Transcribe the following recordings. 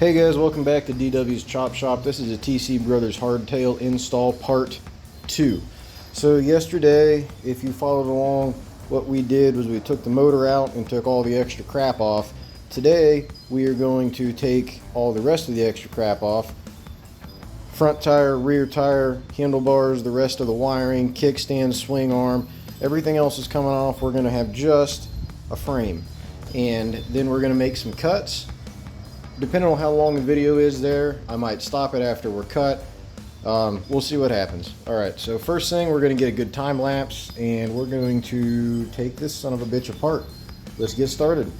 Hey guys, welcome back to DW's Chop Shop. This is a TC Brothers hardtail install part 2. So yesterday, if you followed along, what we did was we took the motor out and took all the extra crap off. Today, we are going to take all the rest of the extra crap off. Front tire, rear tire, handlebars, the rest of the wiring, kickstand, swing arm, everything else is coming off. We're going to have just a frame. And then we're going to make some cuts. Depending on how long the video is there, I might stop it after we're cut. We'll see what happens. Alright, so first thing, we're going to get a good time lapse and we're going to take this son of a bitch apart. Let's get started.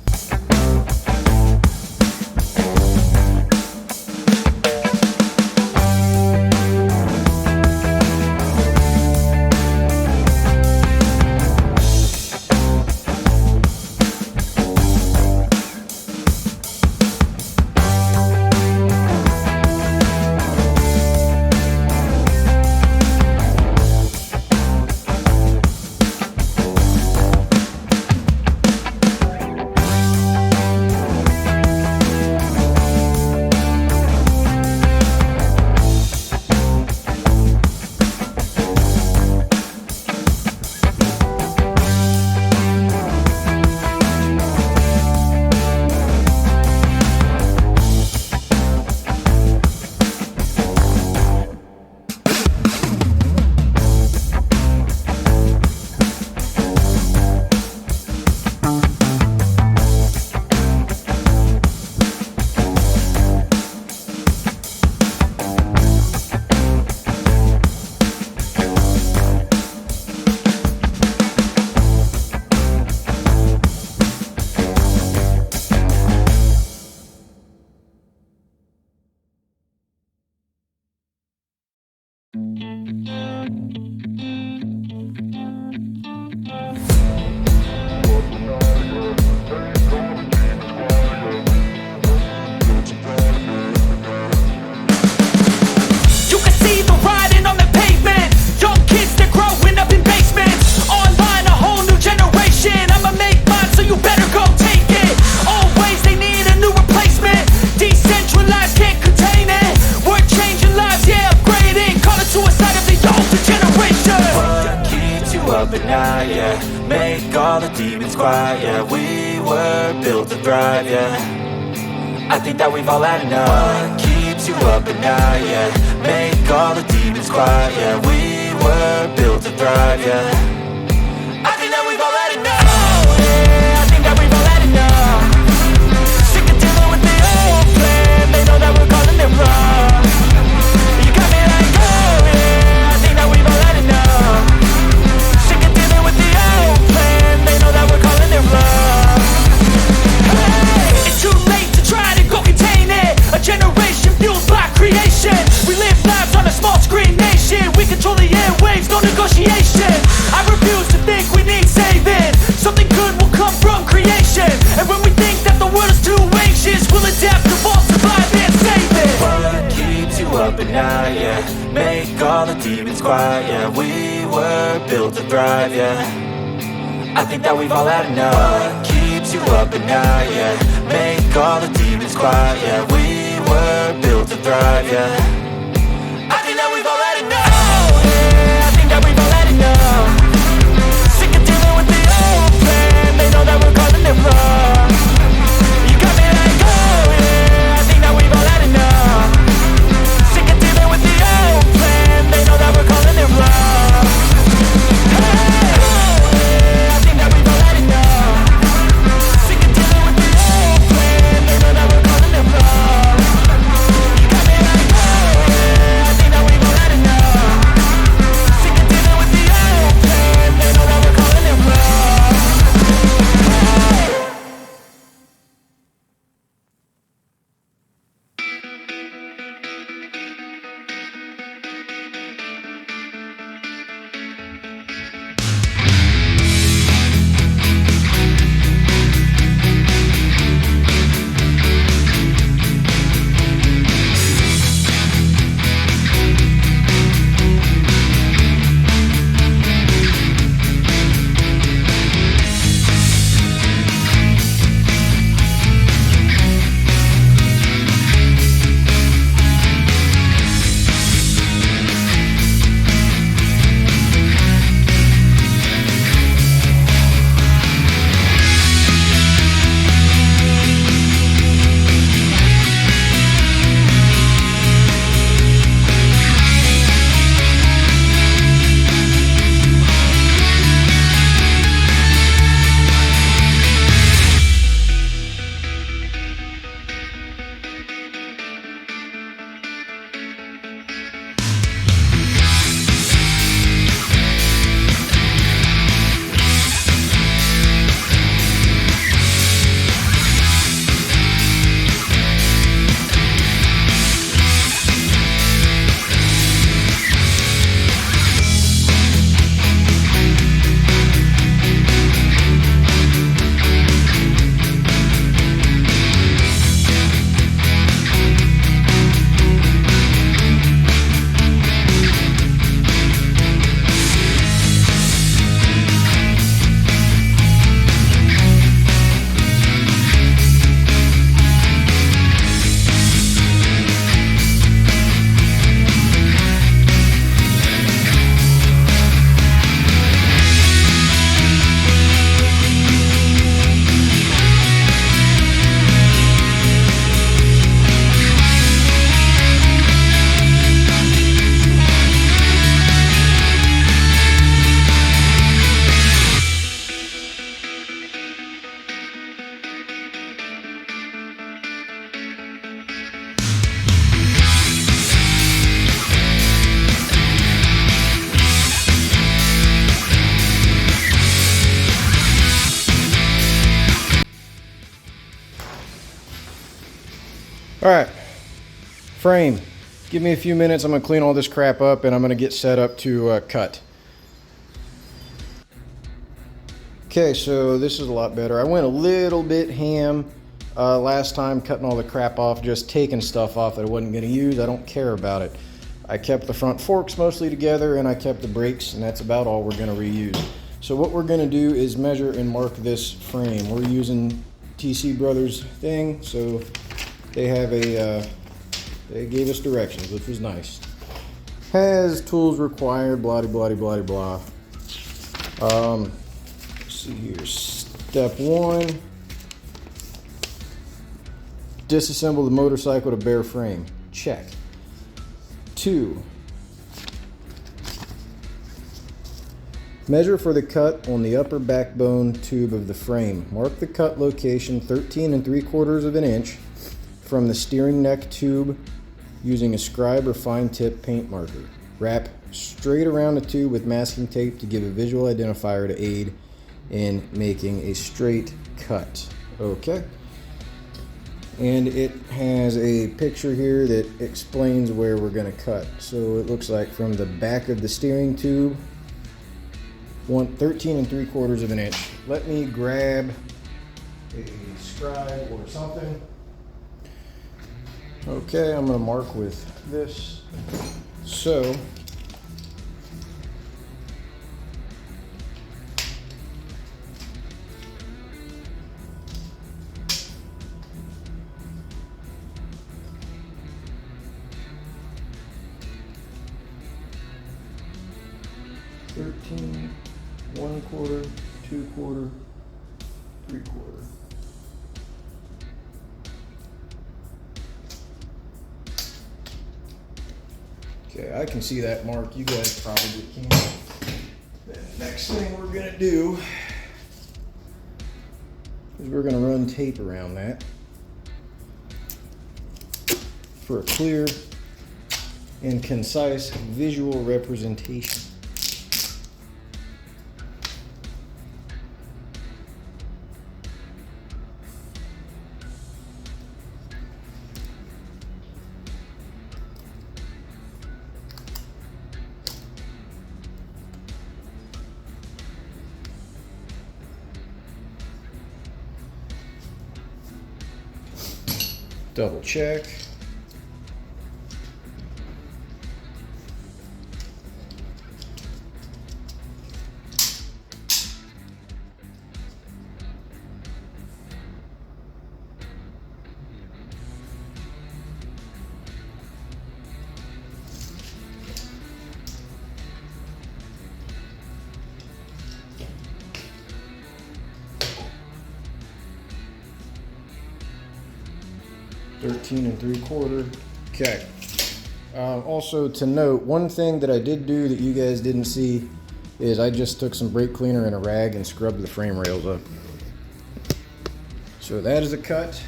Make all the demons quiet, yeah. We were built to thrive, yeah. I think that we've all had enough. What keeps you up at night, yeah. Make all the demons quiet, yeah. We were built to thrive, yeah. I think that we've all had enough. Oh, yeah, I think that we've all had enough. Sick of dealing with the old plan. They know that we're calling it wrong. You got me like, oh yeah, I think that we've all had enough. They know that we're calling it wrong. Hey, it's too late to try to go contain it. A generation fueled by creation. We live lives on a small screen nation. We control the airwaves, no negotiation. I refuse to think we need saving. Something good will come from creation. And when we think that the world is too anxious, we'll adapt, evolve, survive and save it. What keeps you up at night, yeah. Make all the demons quiet, yeah. We were built to thrive, yeah. I think that we've all had enough. What keeps you up at night, yeah. Make all the demons quiet, yeah. We were built to thrive, yeah. I think that we've all had enough. Oh, yeah, I think that we've all had enough. Sick of dealing with the old plan. They know that we're calling it wrong. You got me like, oh yeah, I think that we've all had enough. Sick of dealing with the old plan. They know that we're calling it wrong. Oh All right, frame. Give me a few minutes. I'm gonna clean all this crap up and I'm gonna get set up to cut. Okay, so this is a lot better. I went a little bit ham last time, cutting all the crap off, just taking stuff off that I wasn't gonna use. I don't care about it. I kept the front forks mostly together and I kept the brakes, and that's about all we're gonna reuse. So what we're gonna do is measure and mark this frame. We're using TC Brothers thing, so they have they gave us directions, which was nice. Has tools required, blah, blah, blah, blah, blah. Let's see here. Step 1, disassemble the motorcycle to bare frame. Check. 2, measure for the cut on the upper backbone tube of the frame. Mark the cut location 13 3/4 of an inch from the steering neck tube using a scribe or fine tip paint marker. Wrap straight around the tube with masking tape to give a visual identifier to aid in making a straight cut. Okay. And it has a picture here that explains where we're going to cut. So it looks like from the back of the steering tube, 13 3/4 of an inch. Let me grab a scribe or something. Okay, I'm going to mark with this. So, $13, 1/4, 2/4, 3/4. Okay, I can see that mark. You guys probably can't. The next thing we're gonna do is we're gonna run tape around that for a clear and concise visual representation. Double check. $13 3/4. Okay. Also to note, one thing that I did do that you guys didn't see is I just took some brake cleaner and a rag and scrubbed the frame rails up. So that is a cut.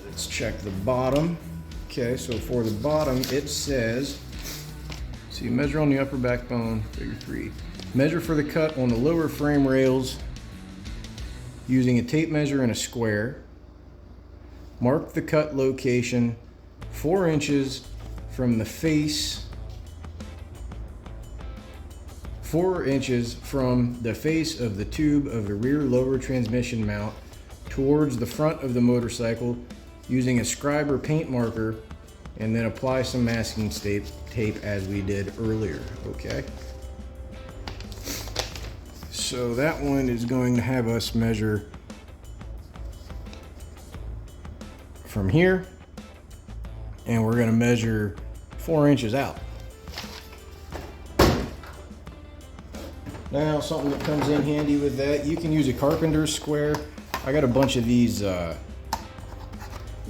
Let's check the bottom. Okay, so for the bottom it says, see, measure on the upper backbone, figure 3. Measure for the cut on the lower frame rails using a tape measure and a square. Mark the cut location 4 inches from the face, 4 inches from the face of the tube of the rear lower transmission mount towards the front of the motorcycle using a scribe or paint marker, and then apply some masking tape as we did earlier, okay? So that one is going to have us measure from here, and we're going to measure 4 inches out. Now, something that comes in handy with that, you can use a carpenter's square. I got a bunch of these,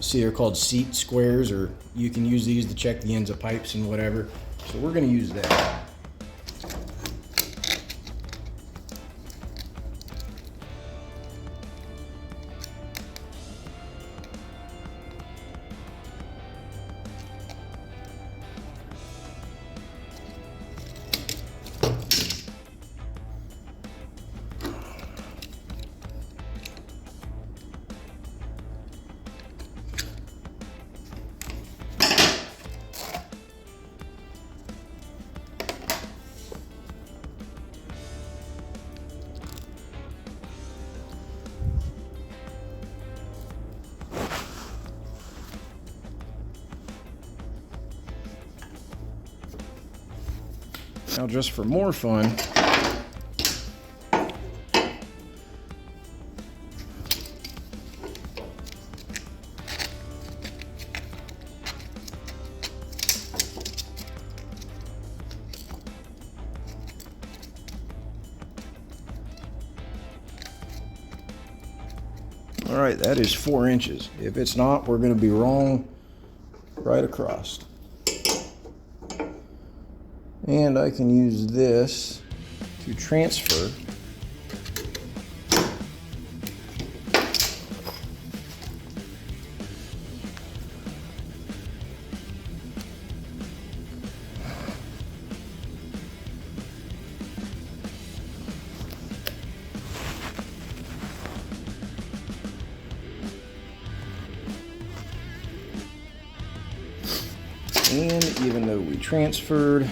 see, they're called seat squares, or you can use these to check the ends of pipes and whatever. So we're going to use that. Now, just for more fun, all right, that is 4 inches. If it's not, we're going to be wrong right across. And I can use this to transfer and even though we transferred,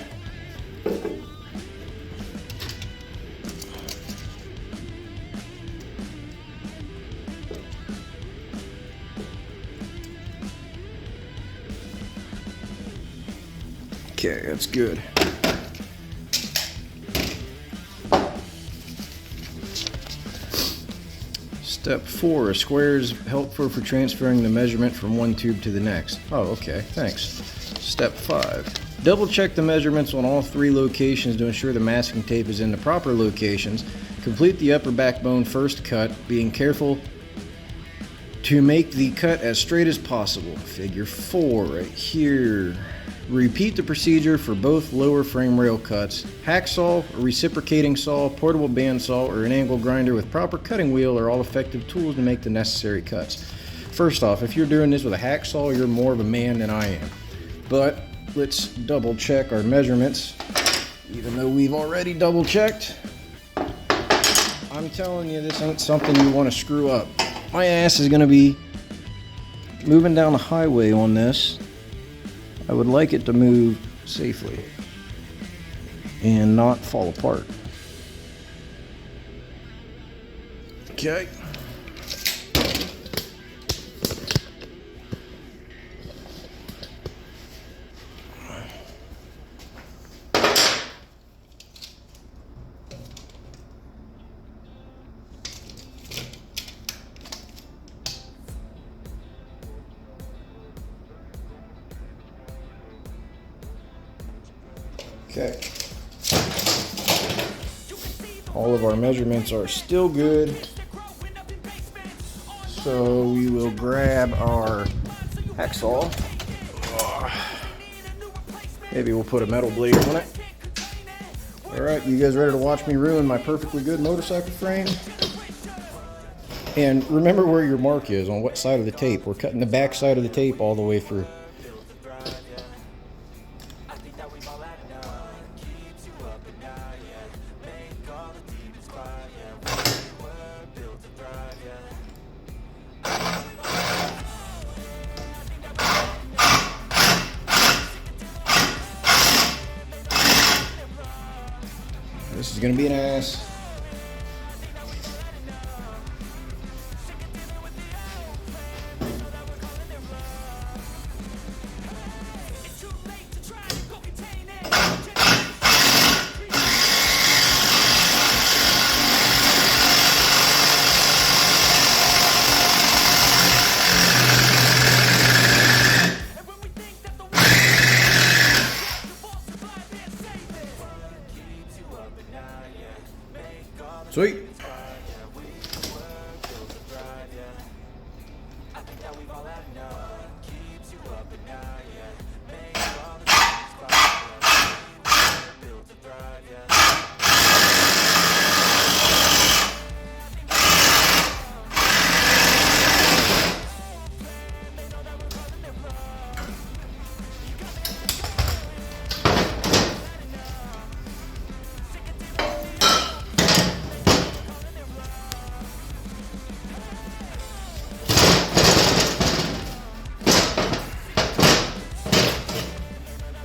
okay, that's good. Step 4, a square is helpful for transferring the measurement from one tube to the next. Oh, okay, thanks. Step 5, double check the measurements on all 3 locations to ensure the masking tape is in the proper locations. Complete the upper backbone first cut, being careful to make the cut as straight as possible. Figure 4 right here. Repeat the procedure for both lower frame rail cuts. Hacksaw, a reciprocating saw, portable bandsaw, or an angle grinder with proper cutting wheel are all effective tools to make the necessary cuts. First off, if you're doing this with a hacksaw, you're more of a man than I am. But let's double check our measurements, even though we've already double checked. I'm telling you, this ain't something you want to screw up. My ass is going to be moving down the highway on this. I would like it to move safely and not fall apart. Okay. Okay. All of our measurements are still good. So we will grab our hacksaw. Maybe we'll put a metal blade on it. Alright, you guys ready to watch me ruin my perfectly good motorcycle frame? And remember where your mark is, on what side of the tape. We're cutting the back side of the tape all the way through. This is gonna be an ass. Sweet.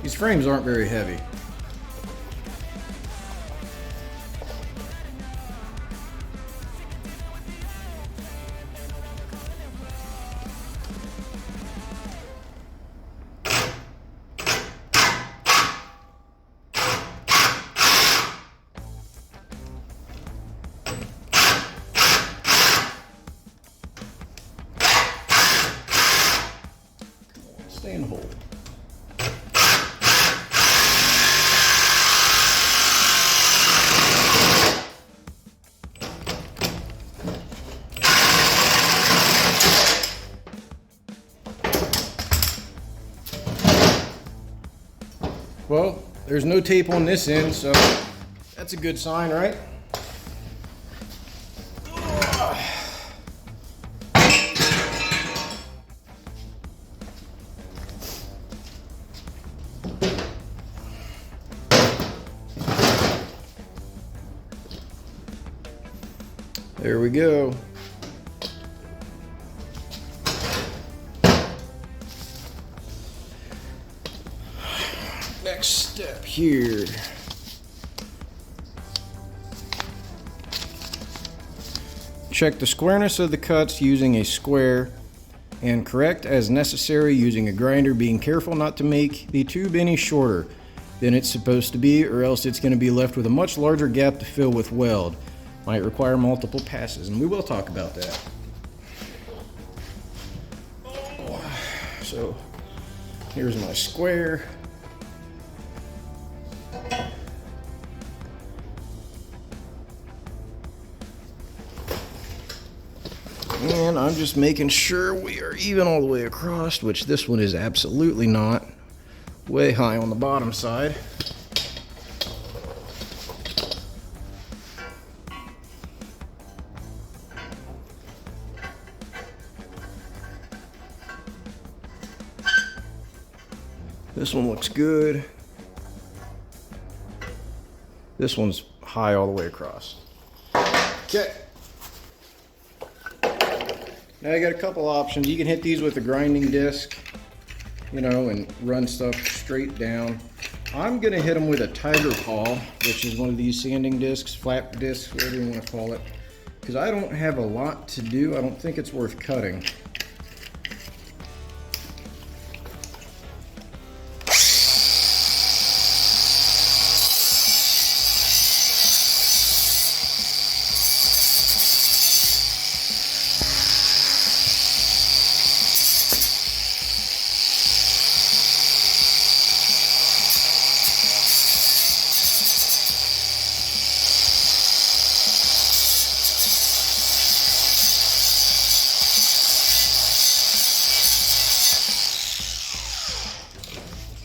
These frames aren't very heavy. Stay and hold. Well, there's no tape on this end, so that's a good sign, right? There we go. Next step here. Check the squareness of the cuts using a square and correct as necessary using a grinder, being careful not to make the tube any shorter than it's supposed to be, or else it's going to be left with a much larger gap to fill with weld. Might require multiple passes, and we will talk about that. So here's my square. And I'm just making sure we are even all the way across, which this one is absolutely not. Way high on the bottom side. This one looks good. This one's high all the way across. Okay. Now you got a couple options. You can hit these with a grinding disc, you know, and run stuff straight down. I'm gonna hit them with a tiger paw, which is one of these sanding discs, flat discs, whatever you want to call it, because I don't have a lot to do. I don't think it's worth cutting.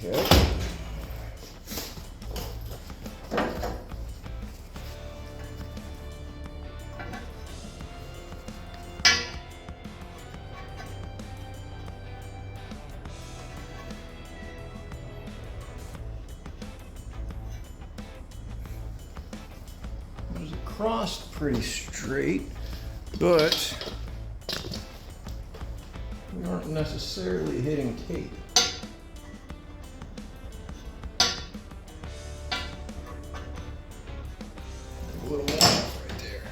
Okay. There's a cross pretty straight, but we aren't necessarily hitting tape. A little more right there.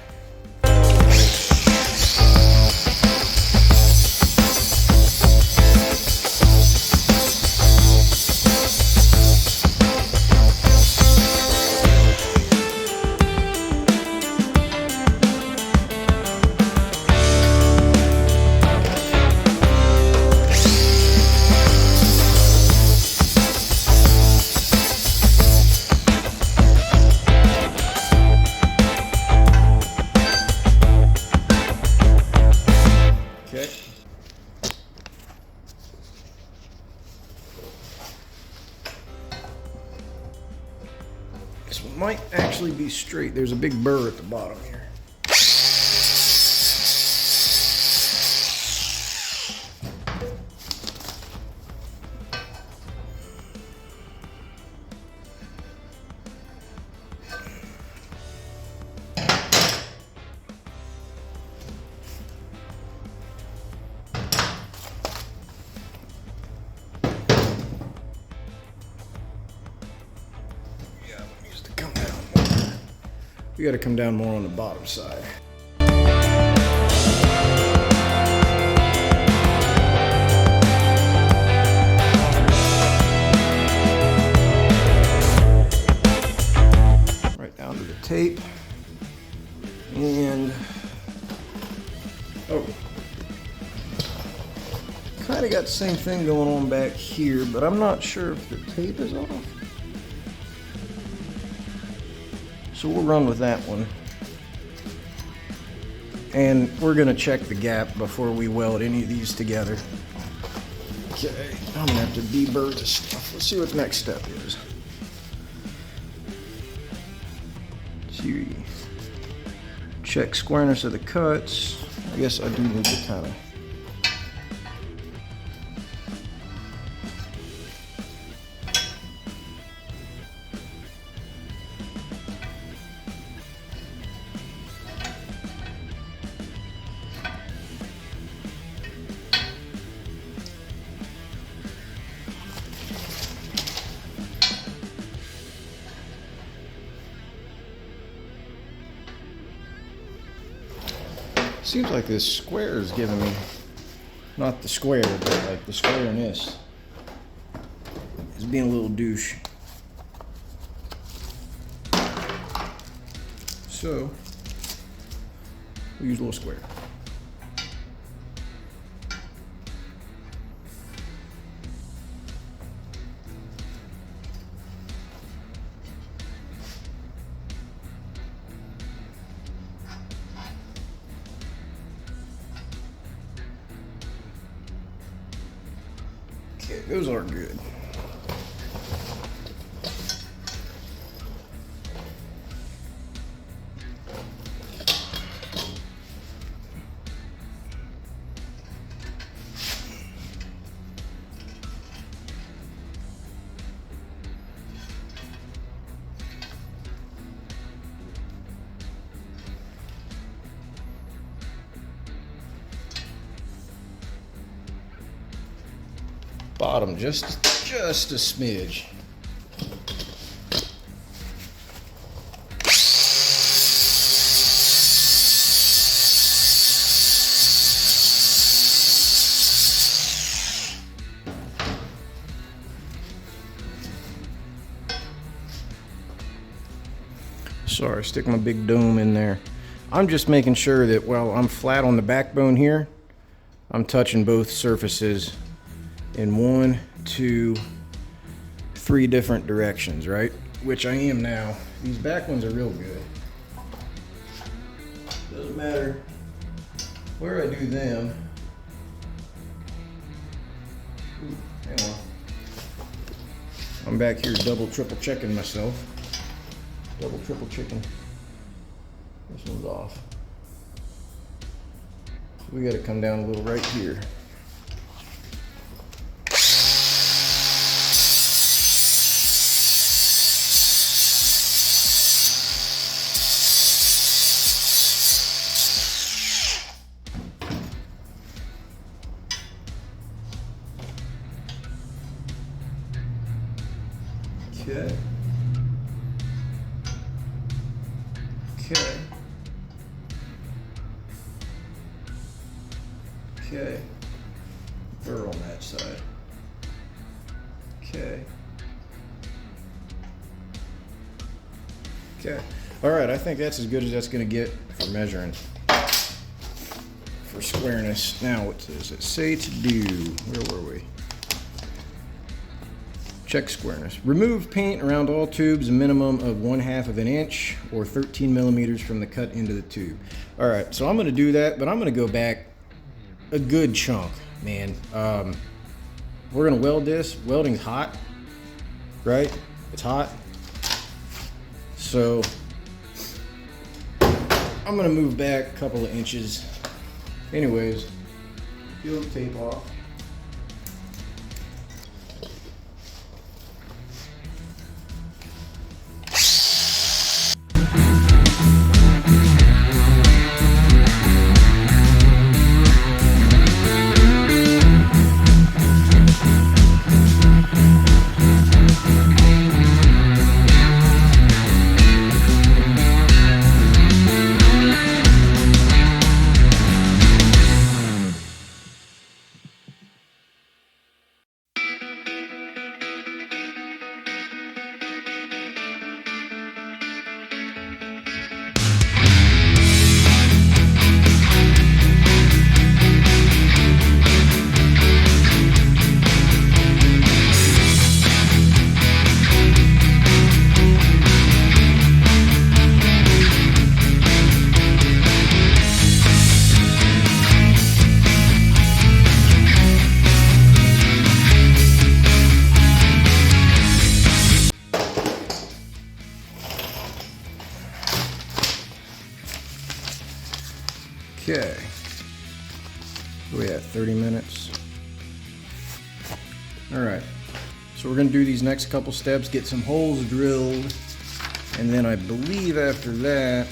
Okay. This one might actually be straight. There's a big burr at the bottom here. We got to come down more on the bottom side. Right down to the tape. And oh, kind of got got the same thing going on back here, but I'm not sure if the tape is off. So we'll run with that one. And we're gonna check the gap before we weld any of these together. Okay, I'm gonna have to deburr this stuff. Let's see what the next step is. See, check squareness of the cuts. I guess I do need to kind of. Seems like this square is giving me, not the square, but like the squareness is being a little douche. So, we'll use a little square. Okay, those are good. Bottom just a smidge. Sorry, stick my big dome in there. I'm just making sure that while I'm flat on the backbone here, I'm touching both surfaces in 1, 2, 3 different directions, right? Which I am now. These back ones are real good. Doesn't matter where I do them. Ooh, hang on. I'm back here double, triple checking myself. Double, triple checking. This one's off. So we gotta come down a little right here. Okay. Okay. Okay. Burr on that side. Okay. Okay. All right, I think that's as good as that's going to get for measuring for squareness. Now, what does it say to do? Where were we? Check squareness. Remove paint around all tubes a minimum of 1/2 of an inch or 13 millimeters from the cut into the tube. All right, so I'm going to do that, but I'm going to go back a good chunk, man. We're going to weld this. Welding's hot, right? It's hot. So I'm going to move back a couple of inches. Anyways, peel the tape off. Okay. Where we at? 30 minutes. Alright. So we're going to do these next couple steps, get some holes drilled, and then I believe after that,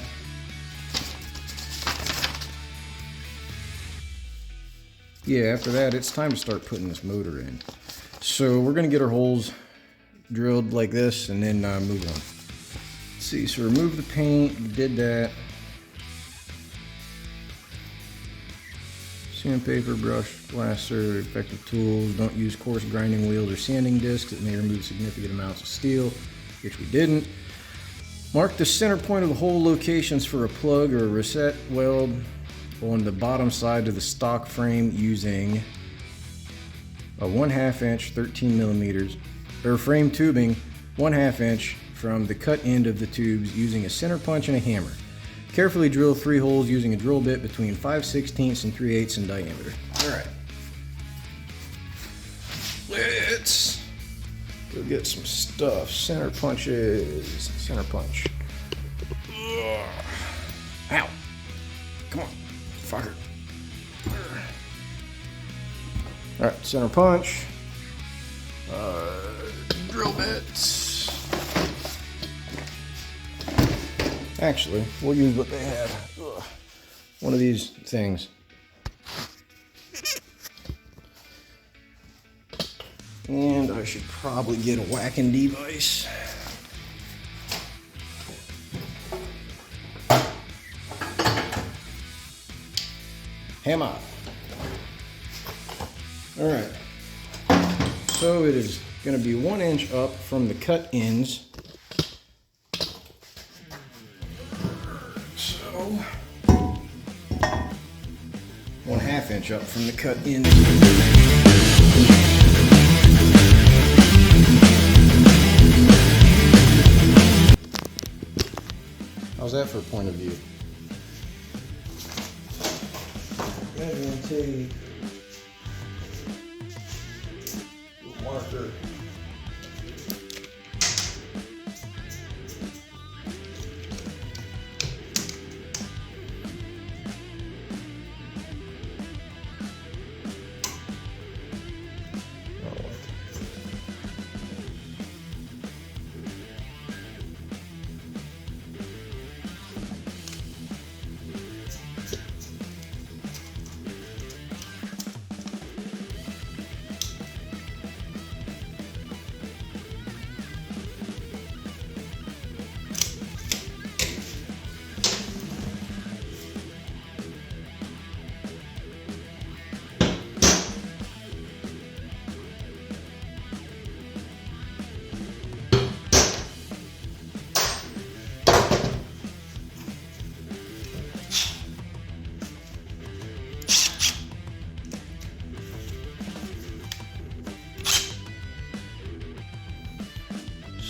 after that it's time to start putting this motor in. So we're going to get our holes drilled like this and then move on. Let's see, so remove the paint, did that. Sandpaper, brush, blaster, effective tools. Don't use coarse grinding wheels or sanding discs. It may remove significant amounts of steel, which we didn't. Mark the center point of the hole locations for a plug or a reset weld on the bottom side of the stock frame using a 1/2 inch 13 millimeters or frame tubing 1/2 inch from the cut end of the tubes using a center punch and a hammer. Carefully drill 3 holes using a drill bit between 5/16 and 3/8 in diameter. Alright. Let's go get some stuff. Center punches. Center punch. Ugh. Ow. Come on. Fucker. Alright, center punch. Drill bits. Actually, we'll use what they had. Ugh. One of these things. And I should probably get a whacking device. Hammer. Alright. So it is going to be 1 inch up from the cut ends. 1/2 inch up from the cut end. How's that for a point of view? Measuring tape. Marker.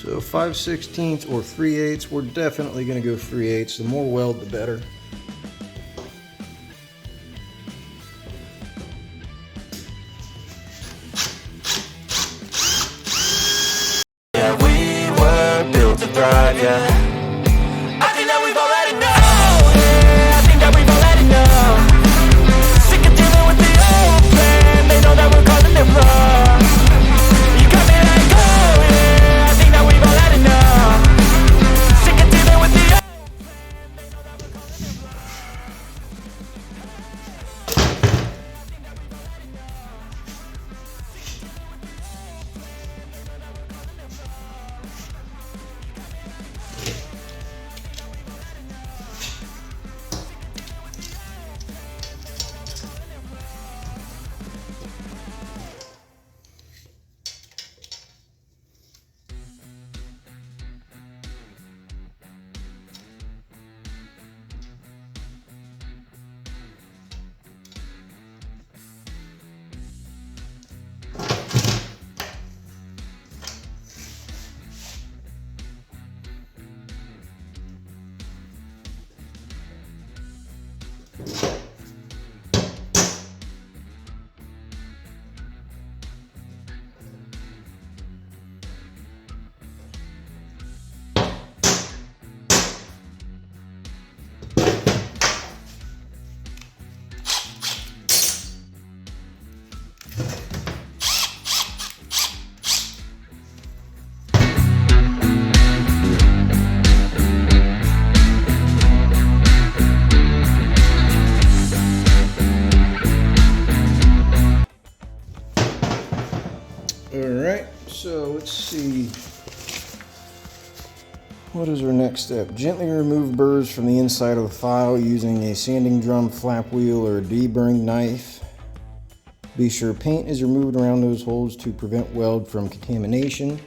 So 5/16 or 3/8, we're definitely going to go 3/8. The more weld, the better. Yeah, we were built to thrive, yeah. I think that we've already know, yeah. I think that we've already know. Sick of dealing with the old plan. They know that we're calling it wrong. You got me like, oh yeah. I think that we've already know. Sick of dealing with the old So let's see. What is our next step? Gently remove burrs from the inside of the file using a sanding drum, flap wheel, or a deburring knife. Be sure paint is removed around those holes to prevent weld from contamination.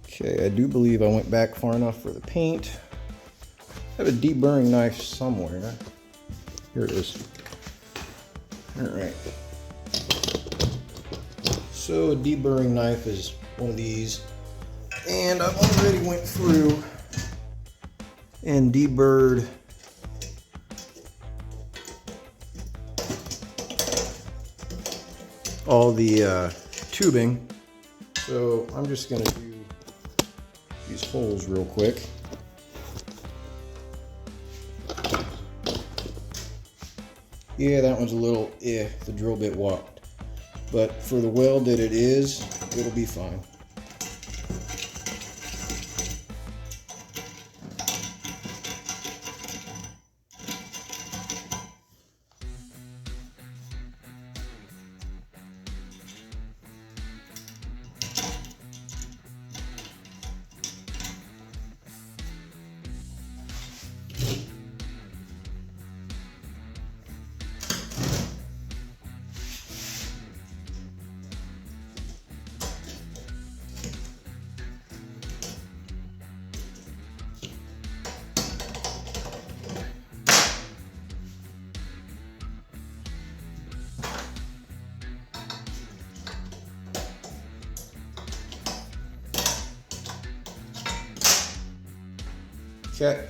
Okay, I do believe I went back far enough for the paint. I have a deburring knife somewhere. Here it is. All right. So a deburring knife is one of these. And I've already went through and deburred all the tubing. So I'm just gonna do these holes real quick. Yeah, that one's a little, the drill bit walked. But for the weld that it is, it'll be fine. Okay.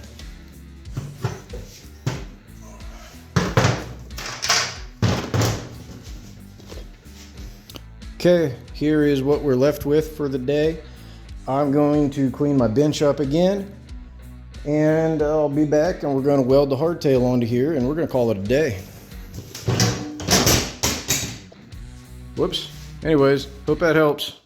Okay, here is what we're left with for the day. I'm going to clean my bench up again, and I'll be back and we're going to weld the hardtail onto here and we're going to call it a day. Whoops. Anyways, hope that helps.